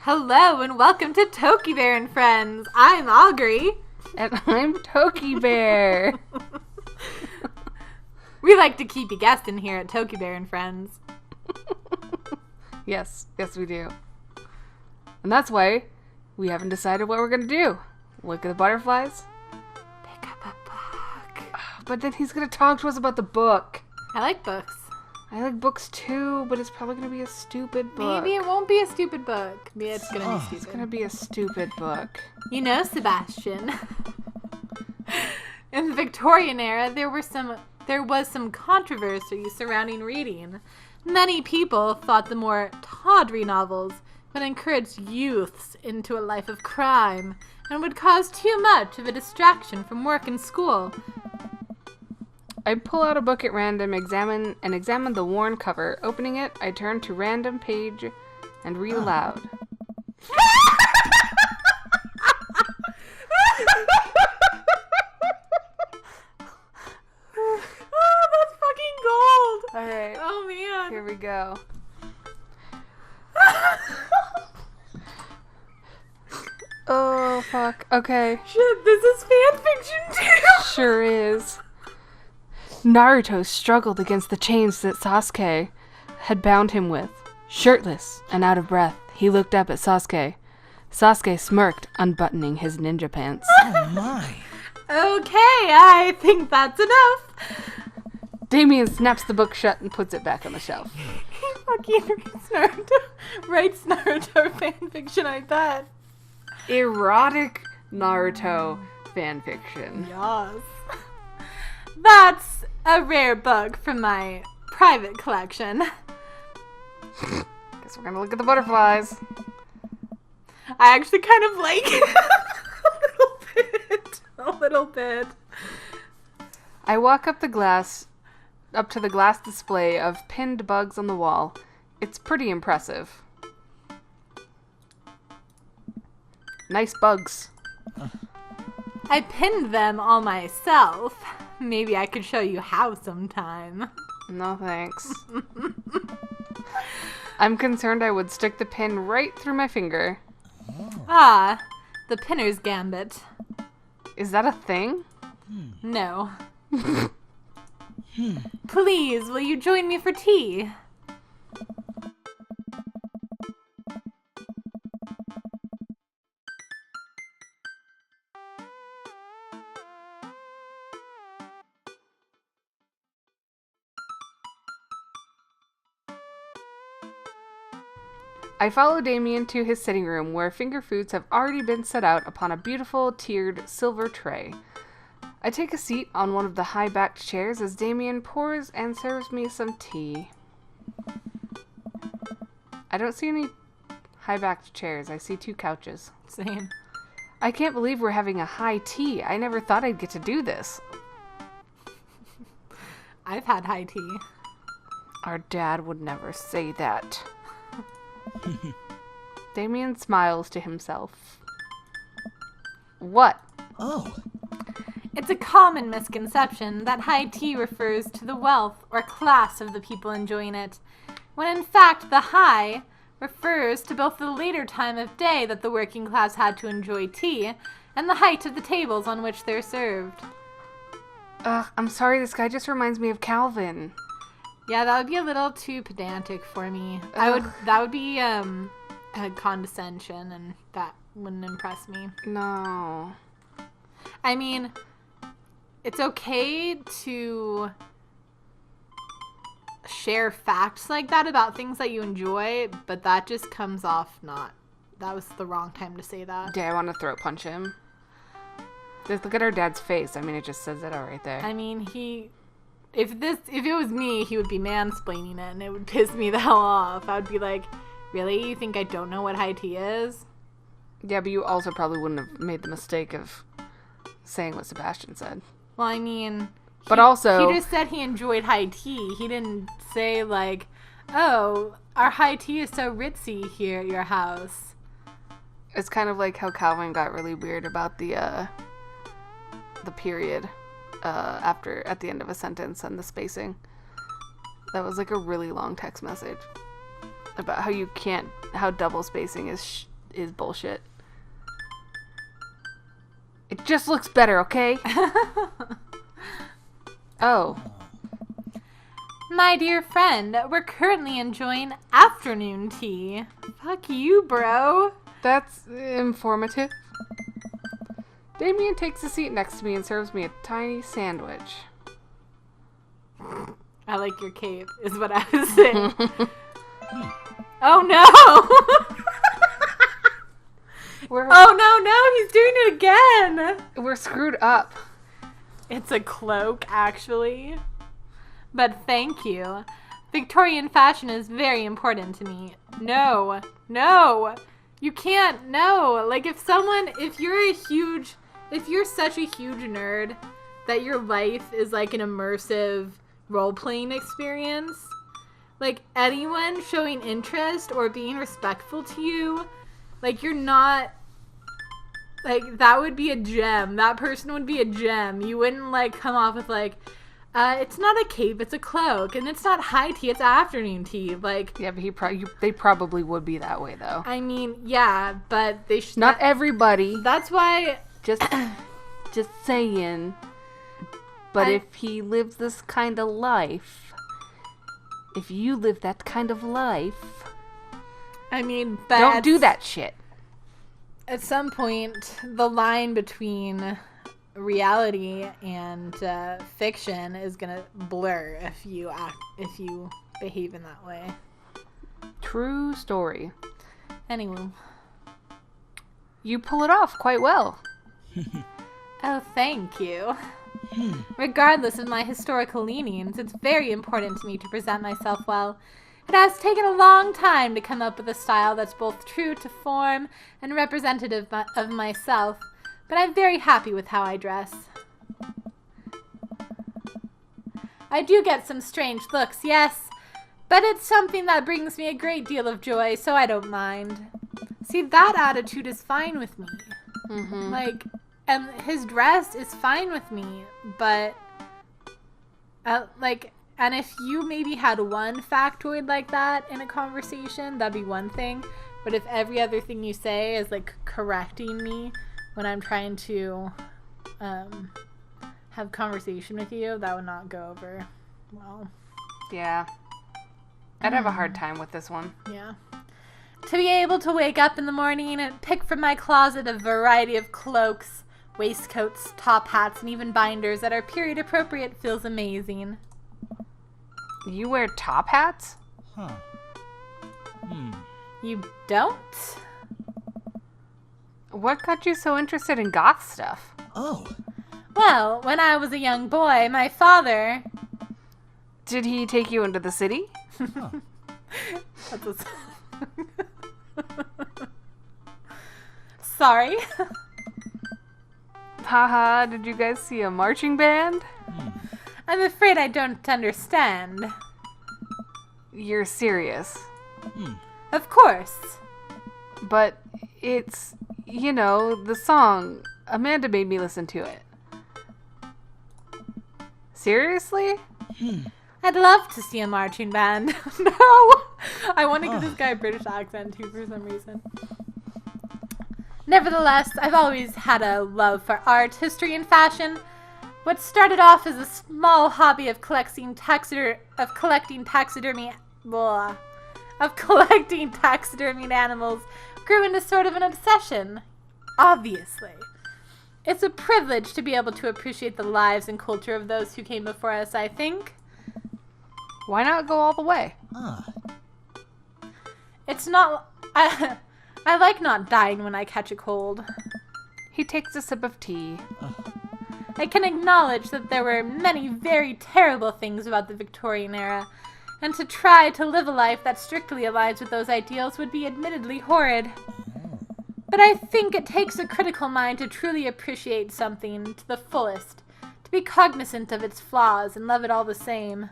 Hello and welcome to Toki Bear and Friends. I'm Augury. And I'm Toki Bear. We like to keep you guessing here at Toki Bear and Friends. Yes we do. And that's why we haven't decided what we're going to do. Look at the butterflies. Pick up a book. But then he's going to talk to us about the book. I like books. I like books too, but it's probably going to be a stupid book. Maybe it won't be a stupid book. Maybe it's going to be stupid. It's going to be a stupid book. You know, Sebastian, in the Victorian era, there was some controversy surrounding reading. Many people thought the more tawdry novels would encourage youths into a life of crime and would cause too much of a distraction from work and school. I pull out a book at random, examine the worn cover. Opening it, I turn to random page and read aloud. Oh, that's fucking gold! Alright. Oh, man. Here we go. Oh, fuck. Okay. Shit, this is fanfiction too! Sure is. Naruto struggled against the chains that Sasuke had bound him with. Shirtless and out of breath, he looked up at Sasuke. Sasuke smirked, unbuttoning his ninja pants. Oh my. Okay, I think that's enough. Damien snaps the book shut and puts it back on the shelf. He fucking writes Naruto fanfiction, I bet. Erotic Naruto fanfiction. Yes. That's a rare book from my private collection. Guess we're gonna look at the butterflies. I actually kind of like it a little bit. I walk up to the glass display of pinned bugs on the wall. It's pretty impressive. Nice bugs. I pinned them all myself. Maybe I could show you how sometime. No thanks. I'm concerned I would stick the pin right through my finger. Ah, the pinner's gambit. Is that a thing? No. Please, will you join me for tea? I follow Damien to his sitting room where finger foods have already been set out upon a beautiful tiered silver tray. I take a seat on one of the high-backed chairs as Damien pours and serves me some tea. I don't see any high-backed chairs. I see 2 couches. Same. I can't believe we're having a high tea. I never thought I'd get to do this. I've had high tea. Our dad would never say that. Damien smiles to himself. What? Oh. It's a common misconception that high tea refers to the wealth or class of the people enjoying it, when in fact the high refers to both the later time of day that the working class had to enjoy tea and the height of the tables on which they're served. I'm sorry, this guy just reminds me of Calvin. Yeah, that would be a little too pedantic for me. That would be a condescension, and that wouldn't impress me. No. I mean, it's okay to share facts like that about things that you enjoy, but that just comes off that was the wrong time to say that. Yeah, I want to throat punch him. Just look at our dad's face. I mean, it just says it all right there. I mean, if it was me, he would be mansplaining it, and it would piss me the hell off. I would be like, really? You think I don't know what high tea is? Yeah, but you also probably wouldn't have made the mistake of saying what Sebastian said. Well, I mean... But also... He just said he enjoyed high tea. He didn't say, like, oh, our high tea is so ritzy here at your house. It's kind of like how Calvin got really weird about the period at the end of a sentence and the spacing. That was like a really long text message about how double spacing is is bullshit. It just looks better, okay? Oh. My dear friend, we're currently enjoying afternoon tea. Fuck you, bro. That's informative. Damien takes a seat next to me and serves me a tiny sandwich. I like your cape, is what I was saying. Oh no! Oh no, he's doing it again! We're screwed up. It's a cloak, actually. But thank you. Victorian fashion is very important to me. No. You can't, no. Like, if you're such a huge nerd that your life is like an immersive role-playing experience, like, anyone showing interest or being respectful to you, like, you're not, like, that would be a gem. That person would be a gem. You wouldn't, like, come off with, like, it's not a cape, it's a cloak, and it's not high tea, it's afternoon tea. Like, yeah, but they probably would be that way, though. I mean, yeah, but they should not everybody. That's why, just saying. But if he lives this kind of life, if you live that kind of life, I mean, but don't do that shit. At some point, the line between reality and fiction is gonna blur if you behave in that way. True story. Anyway, you pull it off quite well. Oh, thank you. Regardless of my historical leanings, it's very important to me to present myself well. It has taken a long time to come up with a style that's both true to form and representative of myself, but I'm very happy with how I dress. I do get some strange looks, yes, but it's something that brings me a great deal of joy, so I don't mind. See, that attitude is fine with me. Mm-hmm. Like, and his dress is fine with me, but, and if you maybe had one factoid like that in a conversation, that'd be one thing. But if every other thing you say is, like, correcting me when I'm trying to have conversation with you, that would not go over well. Yeah. I'd have a hard time with this one. Yeah. To be able to wake up in the morning and pick from my closet a variety of cloaks, waistcoats, top hats, and even binders that are period appropriate feels amazing. You wear top hats? Huh. You don't? What got you so interested in goth stuff? Oh. Well, when I was a young boy, my father... Did he take you into the city? Huh. That's a... Sorry. Haha, did you guys see a marching band? I'm afraid I don't understand. You're serious. Of course. But it's, the song. Amanda made me listen to it. Seriously? I'd love to see a marching band. No! I want to give this guy a British accent too for some reason. Nevertheless, I've always had a love for art, history, and fashion. What started off as a small hobby of collecting taxidermied animals grew into sort of an obsession. Obviously. It's a privilege to be able to appreciate the lives and culture of those who came before us, I think. Why not go all the way? It's not... I like not dying when I catch a cold. He takes a sip of tea. I can acknowledge that there were many very terrible things about the Victorian era, and to try to live a life that strictly aligns with those ideals would be admittedly horrid. But I think it takes a critical mind to truly appreciate something to the fullest, to be cognizant of its flaws and love it all the same.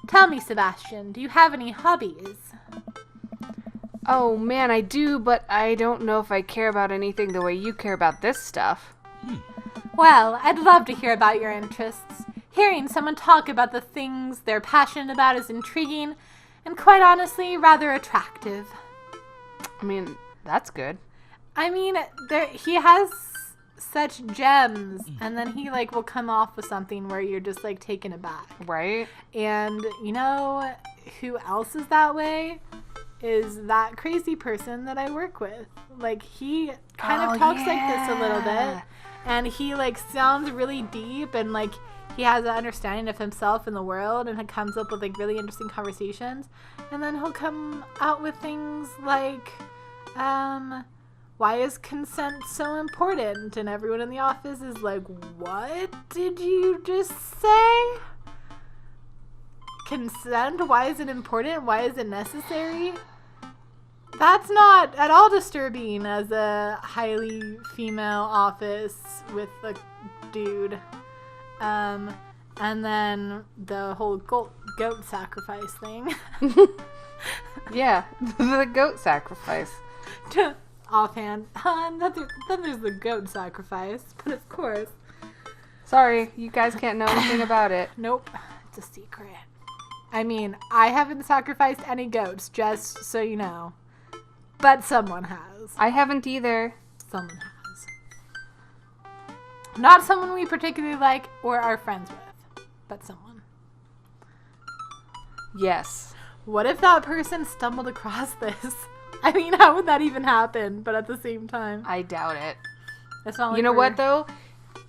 Tell me, Sebastian, do you have any hobbies? Oh man, I do, but I don't know if I care about anything the way you care about this stuff. Well, I'd love to hear about your interests. Hearing someone talk about the things they're passionate about is intriguing and, quite honestly, rather attractive. I mean, That's good. I mean, he has such gems, and then he like will come off with something where you're just like taken aback. Right? And you know who else is that way? Is that crazy person that I work with. Like, he kind of talks like this a little bit, and he like sounds really deep, and like he has an understanding of himself and the world, and it comes up with like really interesting conversations. And then he'll come out with things like, why is consent so important? And everyone in the office is like, what did you just say? Consent? Why is it important? Why is it necessary? That's not at all disturbing as a highly female office with a dude. And then the whole goat sacrifice thing. Yeah, the goat sacrifice. Offhand. Then there's the goat sacrifice, but of course. Sorry, you guys can't know anything about it. Nope, it's a secret. I mean, I haven't sacrificed any goats, just so you know. But someone has. I haven't either. Someone has. Not someone we particularly like or are friends with, but someone. Yes. What if that person stumbled across this? I mean, how would that even happen? But at the same time, I doubt it. It's not like you know what, though?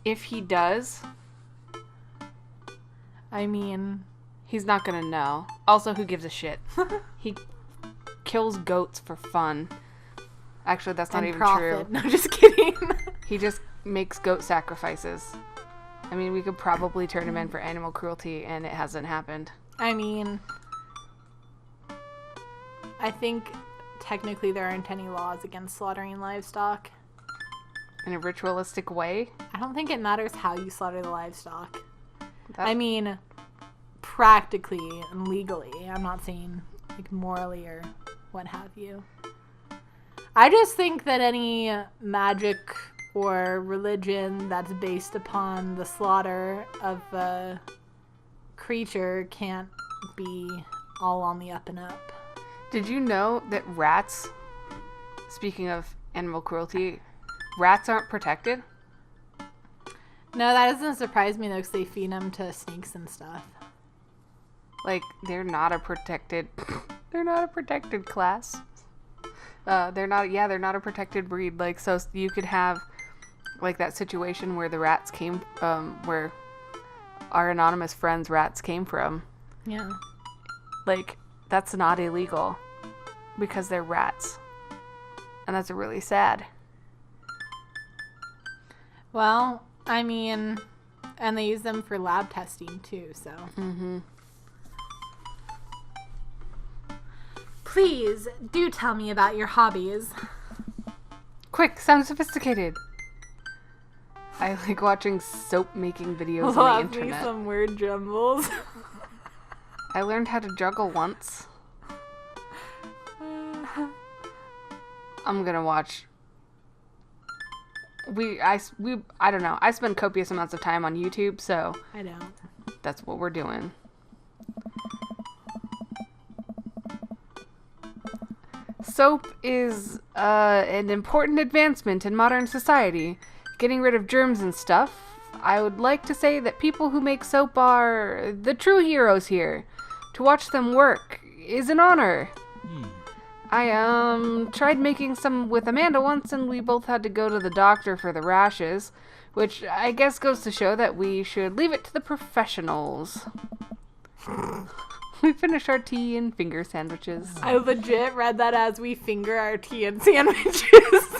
If he does, I mean, he's not gonna know. Also, who gives a shit? He kills goats for fun. Actually, that's not even profit. true. No, just kidding. He just makes goat sacrifices. I mean, we could probably turn him in for animal cruelty, and it hasn't happened. I mean, I think technically there aren't any laws against slaughtering livestock. In a ritualistic way? I don't think it matters how you slaughter the livestock. I mean, practically and legally. I'm not saying like morally or what have you. I just think that any magic or religion that's based upon the slaughter of a creature can't be all on the up and up. Did you know that rats, speaking of animal cruelty, rats aren't protected? No, that doesn't surprise me though, because they feed them to snakes and stuff. Like, they're not a protected class. They're not a protected breed. Like, so you could have like that situation where the rats came, where our anonymous friend's rats came from. Yeah. Like, that's not illegal because they're rats. And that's really sad. Well, I mean, and they use them for lab testing too, so. Mm-hmm. Please, do tell me about your hobbies. Quick, sound sophisticated. I like watching soap making videos on the internet. Me some word jumbles. I learned how to juggle once. I'm gonna watch. I don't know. I spend copious amounts of time on YouTube, so I don't. That's what we're doing. Soap is an important advancement in modern society. Getting rid of germs and stuff. I would like to say that people who make soap are the true heroes here. To watch them work is an honor. I tried making some with Amanda once, and we both had to go to the doctor for the rashes, which I guess goes to show that we should leave it to the professionals. We finished our tea and finger sandwiches. I legit read that as we finger our tea and sandwiches.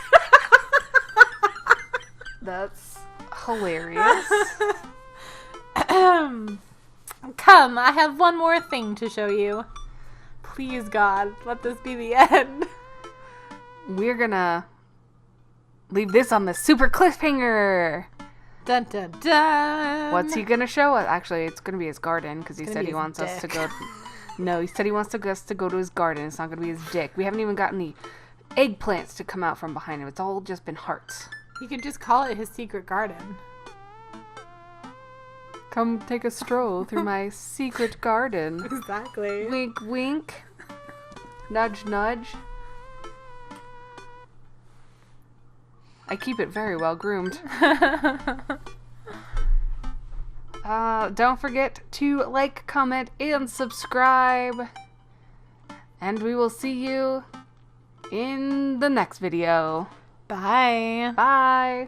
That's hilarious. Come, I have one more thing to show you. Please, God, let this be the end. We're gonna leave this on the super cliffhanger. Dun dun dun. What's he gonna show us? Actually, it's gonna be his garden, because he said he wants us to go. No, he said he wants us to go to his garden. It's not gonna be his dick. We haven't even gotten the eggplants to come out from behind him. It's all just been hearts. He could just call it his secret garden. Come take a stroll through my secret garden. Exactly. Wink, wink. Nudge, nudge. I keep it very well groomed. Don't forget to like, comment, and subscribe. And we will see you in the next video. Bye. Bye.